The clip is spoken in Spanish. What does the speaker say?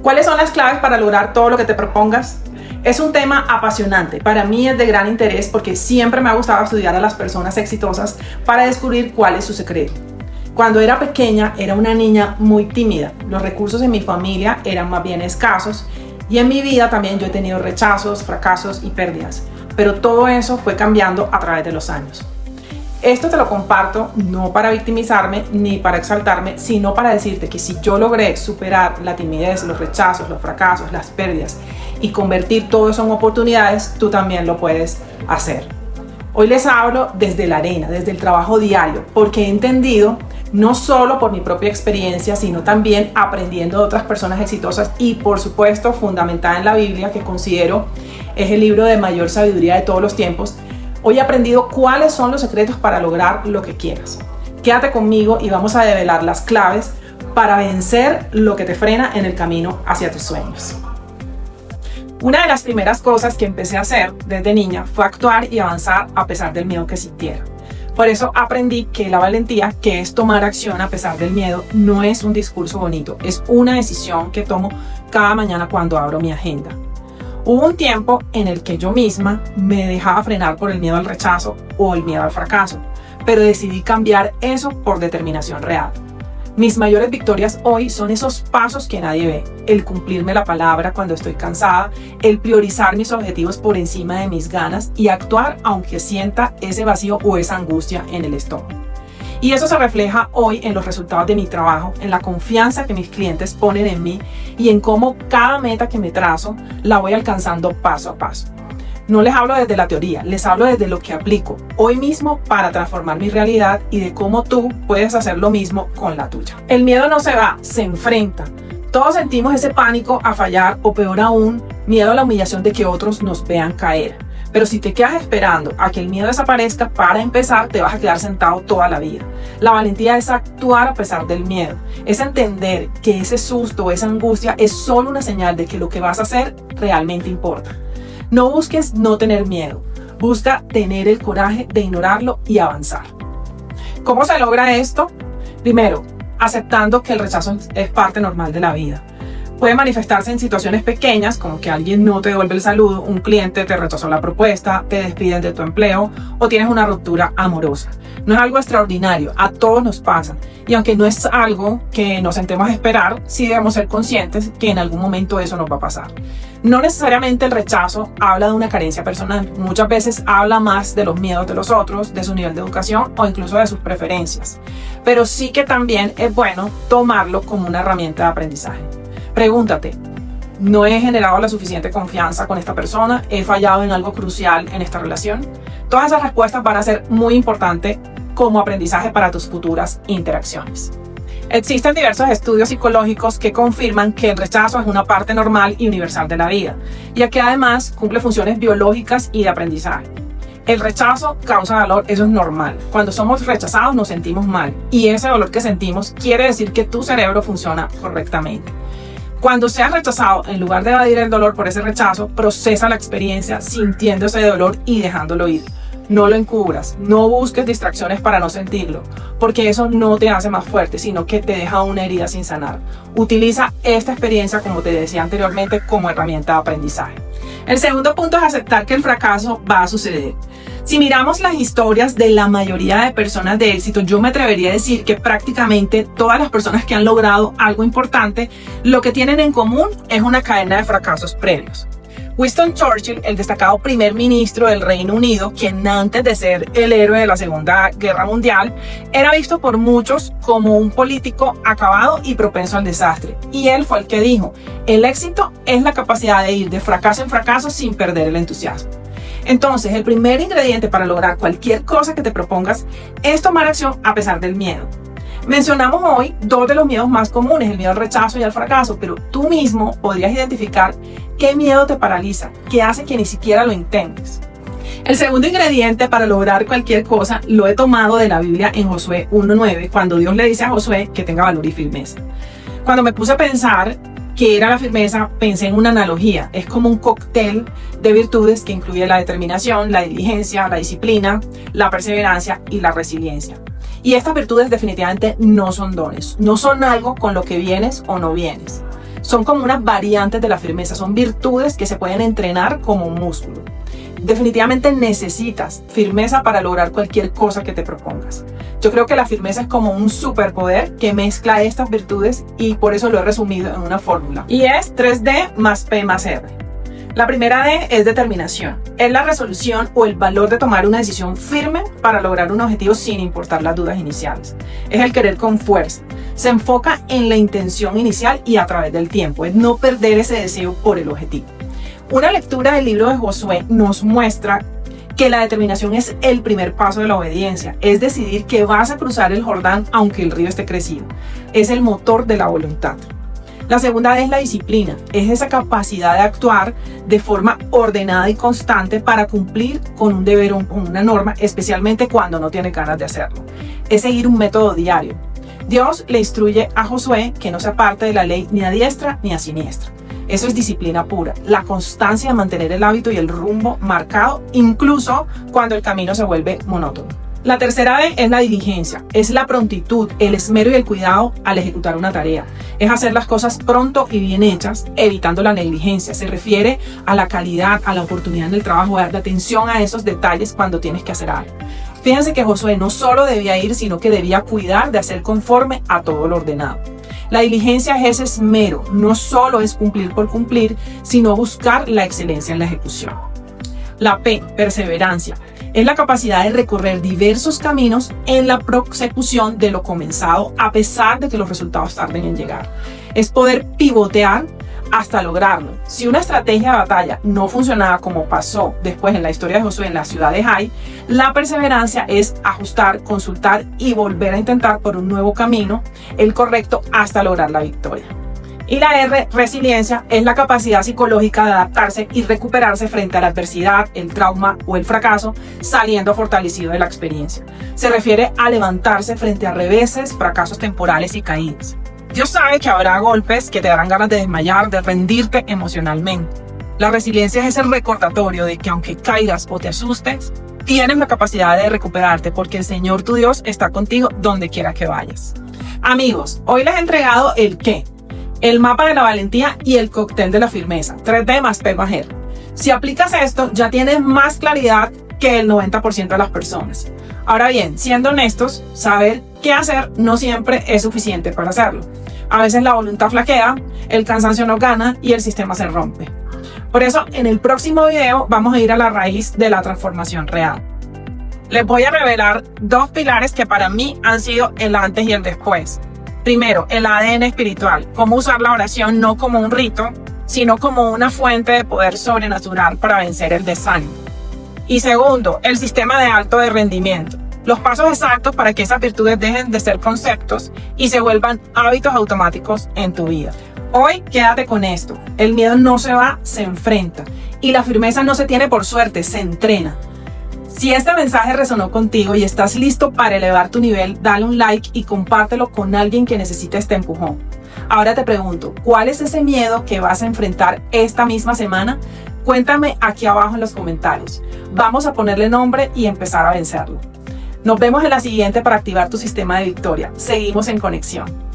¿Cuáles son las claves para lograr todo lo que te propongas? Es un tema apasionante. Para mí es de gran interés porque siempre me ha gustado estudiar a las personas exitosas para descubrir cuál es su secreto. Cuando era pequeña era una niña muy tímida. Los recursos en mi familia eran más bien escasos y en mi vida también yo he tenido rechazos, fracasos y pérdidas. Pero todo eso fue cambiando a través de los años. Esto te lo comparto no para victimizarme ni para exaltarme, sino para decirte que si yo logré superar la timidez, los rechazos, los fracasos, las pérdidas y convertir todo eso en oportunidades, tú también lo puedes hacer. Hoy les hablo desde la arena, desde el trabajo diario, porque he entendido, no solo por mi propia experiencia, sino también aprendiendo de otras personas exitosas y por supuesto fundamentada en la Biblia, que considero es el libro de mayor sabiduría de todos los tiempos. Hoy he aprendido cuáles son los secretos para lograr lo que quieras. Quédate conmigo y vamos a develar las claves para vencer lo que te frena en el camino hacia tus sueños. Una de las primeras cosas que empecé a hacer desde niña fue actuar y avanzar a pesar del miedo que sintiera. Por eso aprendí que la valentía, que es tomar acción a pesar del miedo, no es un discurso bonito, es una decisión que tomo cada mañana cuando abro mi agenda. Hubo un tiempo en el que yo misma me dejaba frenar por el miedo al rechazo o el miedo al fracaso, pero decidí cambiar eso por determinación real. Mis mayores victorias hoy son esos pasos que nadie ve, el cumplirme la palabra cuando estoy cansada, el priorizar mis objetivos por encima de mis ganas y actuar aunque sienta ese vacío o esa angustia en el estómago. Y eso se refleja hoy en los resultados de mi trabajo, en la confianza que mis clientes ponen en mí y en cómo cada meta que me trazo la voy alcanzando paso a paso. No les hablo desde la teoría, les hablo desde lo que aplico hoy mismo para transformar mi realidad y de cómo tú puedes hacer lo mismo con la tuya. El miedo no se va, se enfrenta. Todos sentimos ese pánico a fallar o peor aún, miedo a la humillación de que otros nos vean caer. Pero si te quedas esperando a que el miedo desaparezca, para empezar te vas a quedar sentado toda la vida. La valentía es actuar a pesar del miedo, es entender que ese susto o esa angustia es solo una señal de que lo que vas a hacer realmente importa. No busques no tener miedo, busca tener el coraje de ignorarlo y avanzar. ¿Cómo se logra esto? Primero, aceptando que el rechazo es parte normal de la vida. Puede manifestarse en situaciones pequeñas, como que alguien no te devuelve el saludo, un cliente te rechazó la propuesta, te despiden de tu empleo o tienes una ruptura amorosa. No es algo extraordinario, a todos nos pasa. Y aunque no es algo que nos sentemos a esperar, sí debemos ser conscientes que en algún momento eso nos va a pasar. No necesariamente el rechazo habla de una carencia personal. Muchas veces habla más de los miedos de los otros, de su nivel de educación o incluso de sus preferencias. Pero sí que también es bueno tomarlo como una herramienta de aprendizaje. Pregúntate, ¿no he generado la suficiente confianza con esta persona? ¿He fallado en algo crucial en esta relación? Todas esas respuestas van a ser muy importantes como aprendizaje para tus futuras interacciones. Existen diversos estudios psicológicos que confirman que el rechazo es una parte normal y universal de la vida, ya que además cumple funciones biológicas y de aprendizaje. El rechazo causa dolor, eso es normal. Cuando somos rechazados nos sentimos mal y ese dolor que sentimos quiere decir que tu cerebro funciona correctamente. Cuando seas rechazado, en lugar de evadir el dolor por ese rechazo, procesa la experiencia sintiendo ese dolor y dejándolo ir. No lo encubras, no busques distracciones para no sentirlo, porque eso no te hace más fuerte, sino que te deja una herida sin sanar. Utiliza esta experiencia, como te decía anteriormente, como herramienta de aprendizaje. El segundo punto es aceptar que el fracaso va a suceder. Si miramos las historias de la mayoría de personas de éxito, yo me atrevería a decir que prácticamente todas las personas que han logrado algo importante, lo que tienen en común es una cadena de fracasos previos. Winston Churchill, el destacado primer ministro del Reino Unido, quien antes de ser el héroe de la Segunda Guerra Mundial, era visto por muchos como un político acabado y propenso al desastre. Y él fue el que dijo, el éxito es la capacidad de ir de fracaso en fracaso sin perder el entusiasmo. Entonces, el primer ingrediente para lograr cualquier cosa que te propongas es tomar acción a pesar del miedo. Mencionamos hoy dos de los miedos más comunes, el miedo al rechazo y al fracaso, pero tú mismo podrías identificar qué miedo te paraliza, qué hace que ni siquiera lo intentes. El segundo ingrediente para lograr cualquier cosa lo he tomado de la Biblia en Josué 1:9, cuando Dios le dice a Josué que tenga valor y firmeza. Cuando me puse a pensar qué era la firmeza, pensé en una analogía. Es como un cóctel de virtudes que incluye la determinación, la diligencia, la disciplina, la perseverancia y la resiliencia. Y estas virtudes definitivamente no son dones, no son algo con lo que vienes o no vienes. Son como unas variantes de la firmeza, son virtudes que se pueden entrenar como un músculo. Definitivamente necesitas firmeza para lograr cualquier cosa que te propongas. Yo creo que la firmeza es como un superpoder que mezcla estas virtudes y por eso lo he resumido en una fórmula. Y es 3D más P más R. La primera D es determinación. Es la resolución o el valor de tomar una decisión firme para lograr un objetivo sin importar las dudas iniciales. Es el querer con fuerza. Se enfoca en la intención inicial y a través del tiempo. Es no perder ese deseo por el objetivo. Una lectura del libro de Josué nos muestra que la determinación es el primer paso de la obediencia. Es decidir que vas a cruzar el Jordán aunque el río esté crecido. Es el motor de la voluntad. La segunda es la disciplina, es esa capacidad de actuar de forma ordenada y constante para cumplir con un deber o con una norma, especialmente cuando no tiene ganas de hacerlo. Es seguir un método diario. Dios le instruye a Josué que no se aparte de la ley ni a diestra ni a siniestra. Eso es disciplina pura, la constancia de mantener el hábito y el rumbo marcado, incluso cuando el camino se vuelve monótono. La tercera D es la diligencia, es la prontitud, el esmero y el cuidado al ejecutar una tarea. Es hacer las cosas pronto y bien hechas, evitando la negligencia. Se refiere a la calidad, a la oportunidad en el trabajo, a la atención a esos detalles cuando tienes que hacer algo. Fíjense que Josué no solo debía ir, sino que debía cuidar de hacer conforme a todo lo ordenado. La diligencia es ese esmero, no solo es cumplir por cumplir, sino buscar la excelencia en la ejecución. La P, perseverancia, es la capacidad de recorrer diversos caminos en la prosecución de lo comenzado a pesar de que los resultados tarden en llegar. Es poder pivotear hasta lograrlo. Si una estrategia de batalla no funcionaba como pasó después en la historia de Josué en la ciudad de Jai, la perseverancia es ajustar, consultar y volver a intentar por un nuevo camino, el correcto, hasta lograr la victoria. Y la R, resiliencia, es la capacidad psicológica de adaptarse y recuperarse frente a la adversidad, el trauma o el fracaso, saliendo fortalecido de la experiencia. Se refiere a levantarse frente a reveses, fracasos temporales y caídas. Dios sabe que habrá golpes que te darán ganas de desmayar, de rendirte emocionalmente. La resiliencia es el recordatorio de que aunque caigas o te asustes, tienes la capacidad de recuperarte porque el Señor tu Dios está contigo donde quiera que vayas. Amigos, hoy les he entregado el qué, el mapa de la valentía y el cóctel de la firmeza, 3D más P más R. Si aplicas esto, ya tienes más claridad que el 90% de las personas. Ahora bien, siendo honestos, saber qué hacer no siempre es suficiente para hacerlo. A veces la voluntad flaquea, el cansancio nos gana y el sistema se rompe. Por eso, en el próximo video vamos a ir a la raíz de la transformación real. Les voy a revelar dos pilares que para mí han sido el antes y el después. Primero, el ADN espiritual, cómo usar la oración no como un rito, sino como una fuente de poder sobrenatural para vencer el desánimo. Y segundo, el sistema de alto de rendimiento, los pasos exactos para que esas virtudes dejen de ser conceptos y se vuelvan hábitos automáticos en tu vida. Hoy quédate con esto, el miedo no se va, se enfrenta y la firmeza no se tiene por suerte, se entrena. Si este mensaje resonó contigo y estás listo para elevar tu nivel, dale un like y compártelo con alguien que necesite este empujón. Ahora te pregunto, ¿cuál es ese miedo que vas a enfrentar esta misma semana? Cuéntame aquí abajo en los comentarios. Vamos a ponerle nombre y empezar a vencerlo. Nos vemos en la siguiente para activar tu sistema de victoria. Seguimos en conexión.